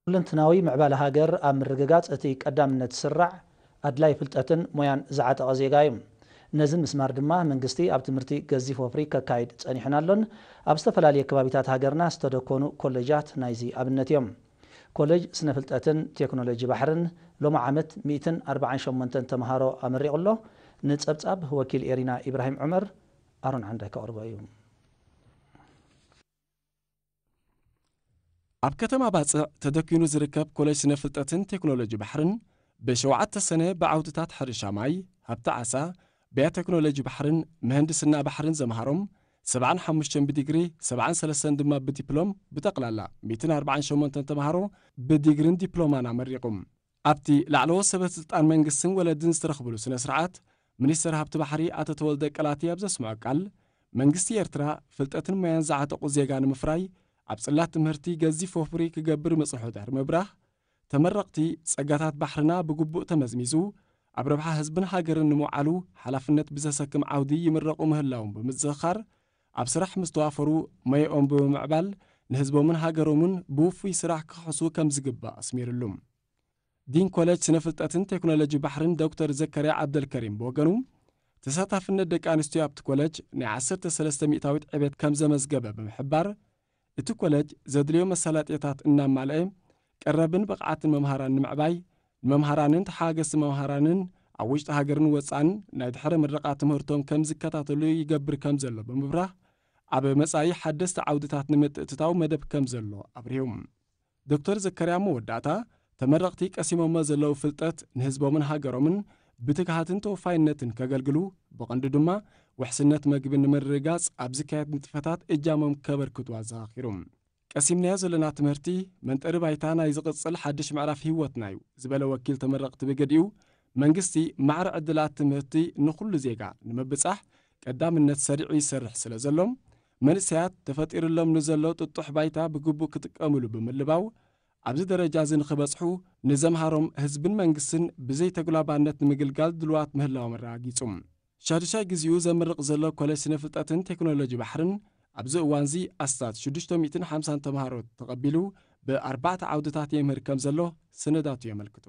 ሁለንተናዊ ምዕባለ ሃገር ኣብ ምርግጋጽ እቲ ቀዳምነት ስራዕ ኣድላይ ፍልጠትን ሞያን ዝዓጠቐ ዜጋ እዩ ነዚ ምስማር ድማ መንግስቲ ኣብ ትምህርቲ ገዚፍ ወፍሪ ከካይድ ጸኒሕና ኣሎን ኣብ ዝተፈላለየ ከባቢታት ሃገርና ዝተደኮኑ ኮሌጃት ናይዚ ኣብነት እዮም ኮሌጅ ስነ ፍልጠትን ቴክኖሎጂ ባሕርን ሎማ ዓመት 148 ተምሃሮ ኣመሪቑ ኣሎ ንጸብጻብ ወኪል ኤሪና ኢብራሂም ዑመር ኣሮን ዓንዳይ ከቕርቦ እዩ ኣብ ከተማ ባጽዕ ተደኪኑ ዝርከብ ኮሌጅ ስነ ፍልጠትን ቴክኖሎጂ ባሕርን ብሸውዓተ ሰነ ብዓውድታት ሕርሻ ማይ ሃብቲ ዓሳ ብያቴክኖሎጂ ባሕርን ምህንድስና ባሕርን ዘምሃሮም 75 ብዲግሪ 73 ድማ ብዲፕሎም ብጠቕላላ 148 ተምሃሮ ብዲግሪን ዲፕሎማን ኣመሪቖም ኣብቲ ላዕለዎ ሰበት ስልጣን መንግስትን ወለድን ዝተረኽብሉ ስነ ስርዓት ሚኒስትር ሃብቲ ባሕሪ ኣቶ ተወልደ ቀላቲ ኣብ ዘስምዖ ቃል መንግስቲ ኤርትራ ፍልጠትን ሞያን ዝዓጠቑ ዜጋ ንምፍራይ ኣብ ጽላት ትምህርቲ ገዚፍ ወፍሪ ክገብር መጽንሑ ዳር ምብራህ ተመረቕቲ ጸጋታት ባሕርና ብግቡእ ተመዝሚዙ ኣብ ረብሓ ህዝብን ሃገርን ንምውዓሉ ሓላፍነት ብዘሰክም ዓውዲ ይምረቑ ምህላዎም ብምዝኽኻር ኣብ ስራሕ ምስ ተዋፈሩ ሞይኦም ብምዕባል ንህዝቦምን ሃገሮምን ብውፉይ ስራሕ ክሕሱ ከም ዝግባእ ኣስሚሩሉ ዲን ኮሌጅ ስነ ፍልጠትን ቴክኖሎጂ ባሕርን ዶክተር ዘከርያ ዓብደልከሪም ብወገኑ ተሳታፍነት ደቂ ኣንስትዮ ኣብቲ ኮሌጅ ናይ 13 ሚእታዊት ዕቤት ከም ዘመዝገበ ብምሕባር እቲ ኮሌጅ ዘድልዮ መሰላጥታት እናማልአ ቀረብን ብቕዓትን መምሃራን ንምዕባይ ንመምሃራንን ተሓገዝቲ መምሃራንን ኣብ ውሽጢ ሃገርን ወፃን ናይ ድሕረ ምረቓ ትምህርቶም ከም ዝከታተሉ ይገብር ከም ዘሎ ብምብራህ ኣብ መጻኢ ሓደስቲ ዓውድታት ንምትእትታው መደብ ከም ዘሎ ኣብርሂቦም ዶክተር ዘከርያ መወዳእታ ተመረቕቲ ቀሲሞሞ ዘለዉ ፍልጠት ንህዝቦምን ሃገሮምን ብትግሃትን ተወፋይነትን ከገልግሉ ብቐንዱ ድማ ውሕስነት መግቢ ንምርጋጽ ኣብ ዝካየድ ንጥፈታት እጃሞም ከበርክቱ ኣዘኻኺሮም ቀሲምናዮ ዘለና ትምህርቲ መንጠሪ ባይታ ናይ ዝቕጽል ሓድሽ ምዕራፍ ህይወትና እዩ ዝበለ ወኪል ተመረቕቲ ብገዲኡ መንግስቲ ማዕረ ዕድላት ትምህርቲ ንኹሉ ዜጋ ንምብጻሕ ቀዳምነት ሰሪዑ ይሰርሕ ስለ ዘሎም መንእሰያት ተፈጢሩሎም ንዘሎ ጥጡሕ ባይታ ብግቡእ ክጥቀምሉ ብምልባው ኣብዚ ደረጃ ንኽበጽሑ ንዘምሃሮም ህዝብን መንግስትን ብዘይ ተግላባነት ንምግልጋል ድልዋት ምህላዎም ኣረጋጊጹም ሻድሻይ ግዚኡ ዘምርቕ ዘሎ ኮሌጅ ስነ ፍልጠትን ቴክኖሎጂ ባሕርን ኣብዚ እዋንዚ ኣስታት 650 ተምሃሮ ተቐቢሉ ብ4 ዓውድታት የምህር ከም ዘሎ ሰነዳቱ የመልክቱ